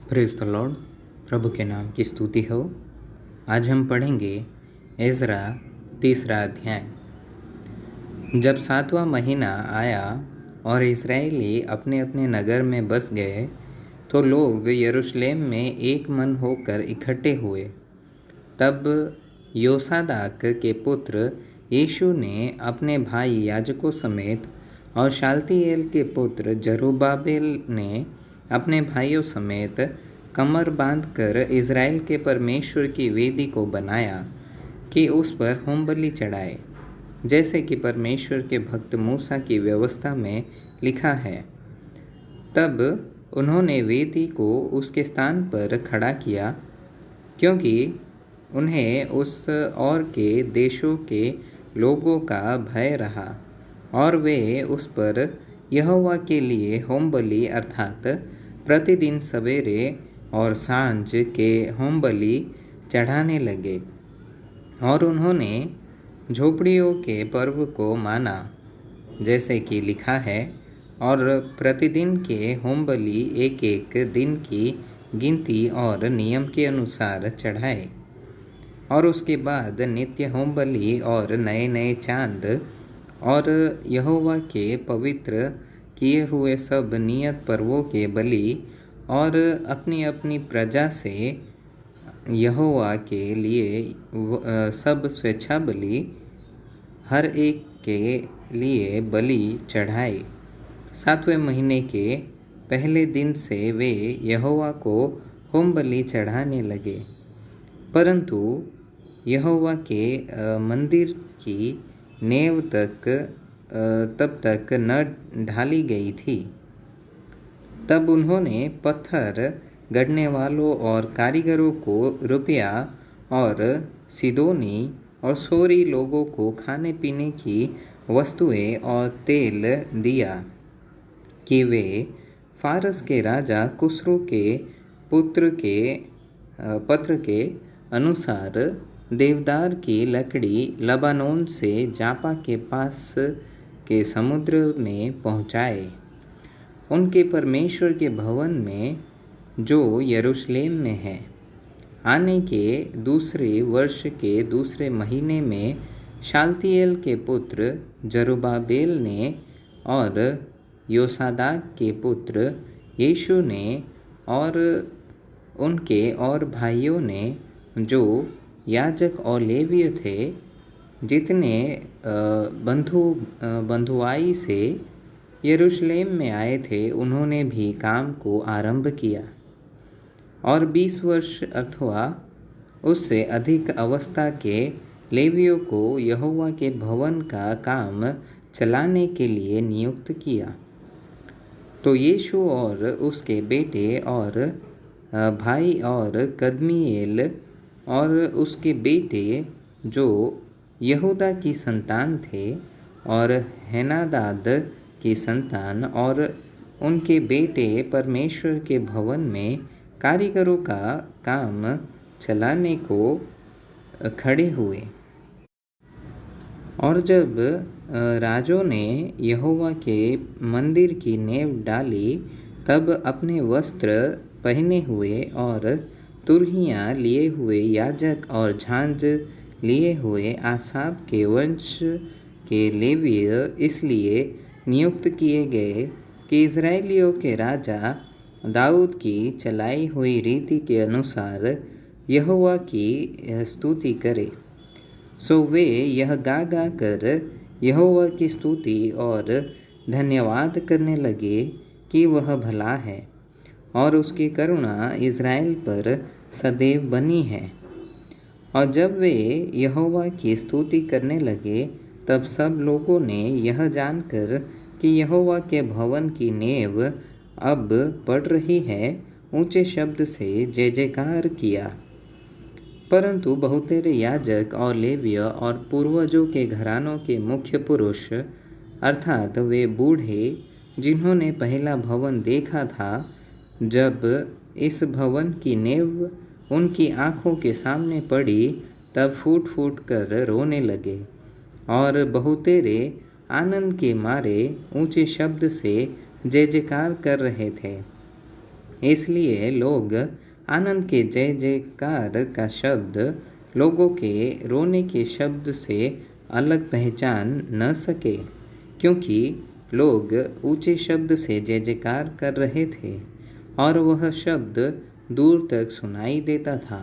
Praise the Lord. प्रभु के नाम की स्तुति हो। आज हम पढ़ेंगे एज़रा 3 अध्याय। जब 7वां महीना आया और इस्राएली अपने अपने नगर में बस गए तो लोग यरूशलेम में एक मन होकर इकट्ठे हुए। तब योसादाक के पुत्र यीशु ने अपने भाई याजकों समेत और शालतिएल के पुत्र जरुब्बाबेल ने अपने भाइयों समेत कमर बांधकर इज़राइल के परमेश्वर की वेदी को बनाया कि उस पर होमबलि चढ़ाए, जैसे कि परमेश्वर के भक्त मूसा की व्यवस्था में लिखा है। तब उन्होंने वेदी को उसके स्थान पर खड़ा किया, क्योंकि उन्हें उस और के देशों के लोगों का भय रहा और वे उस पर यहोवा के लिए होमबलि अर्थात प्रतिदिन सवेरे और सांझ के होमबलि चढ़ाने लगे। और उन्होंने झोपड़ियों के पर्व को माना, जैसे कि लिखा है, और प्रतिदिन के होमबलि एक एक दिन की गिनती और नियम के अनुसार चढ़ाए। और उसके बाद नित्य होमबलि और नए नए चांद और यहोवा के पवित्र किए हुए सब नियत पर्वों के बलि और अपनी अपनी प्रजा से यहोवा के लिए सब स्वेच्छा बलि हर एक के लिए बलि चढ़ाए। 7वें महीने के पहले दिन से वे यहोवा को होमबलि चढ़ाने लगे, परंतु यहोवा के मंदिर की नेव तब तक न ढाली गई थी। तब उन्होंने पत्थर गढ़ने वालों और कारीगरों को रुपया और सीदोनी और सोरी लोगों को खाने पीने की वस्तुएं और तेल दिया कि वे फारस के राजा कुस्रू के पत्र के अनुसार देवदार की लकड़ी लबानोन से जापा के पास के समुद्र में पहुँचाए। उनके परमेश्वर के भवन में जो यरूशलेम में है। आने के दूसरे वर्ष के दूसरे महीने में शालतिएल के पुत्र जरुब्बाबेल ने और योसादाक के पुत्र यीशु ने और उनके और भाइयों ने, जो याजक और लेवीय थे, जितने बंधुआई से यरूशलेम में आए थे, उन्होंने भी काम को आरंभ किया। और 20 वर्ष अथवा उससे अधिक अवस्था के लेवियों को यहोवा के भवन का काम चलाने के लिए नियुक्त किया। तो यीशु और उसके बेटे और भाई और कदमीएल और उसके बेटे जो यहूदा की संतान थे और हेनादाद की संतान और उनके बेटे परमेश्वर के भवन में कारीगरों का काम चलाने को खड़े हुए। और जब राजों ने यहोवा के मंदिर की नेव डाली, तब अपने वस्त्र पहने हुए और तुरहियां लिए हुए याजक और झांझ लिए हुए आसाफ के वंश के लेवीय इसलिए नियुक्त किए गए कि इज़राइलियों के राजा दाऊद की चलाई हुई रीति के अनुसार यहोवा की स्तुति करे। सो वे यह गा गा कर यहोवा की स्तुति और धन्यवाद करने लगे कि वह भला है और उसकी करुणा इज़राइल पर सदैव बनी है। और जब वे यहोवा की स्तुति करने लगे, तब सब लोगों ने यह जानकर कि यहोवा के भवन की नेव अब पड़ रही है, ऊंचे शब्द से जय जयकार किया। परंतु बहुतेरे याजक और लेवीय और पूर्वजों के घरानों के मुख्य पुरुष, अर्थात वे बूढ़े जिन्होंने पहला भवन देखा था, जब इस भवन की नेव उनकी आंखों के सामने पड़ी, तब फूट फूट कर रोने लगे और बहुतेरे आनंद के मारे ऊंचे शब्द से जय जयकार कर रहे थे। इसलिए लोग आनंद के जय जयकार का शब्द लोगों के रोने के शब्द से अलग पहचान न सके, क्योंकि लोग ऊंचे शब्द से जय जयकार कर रहे थे और वह शब्द दूर तक सुनाई देता था।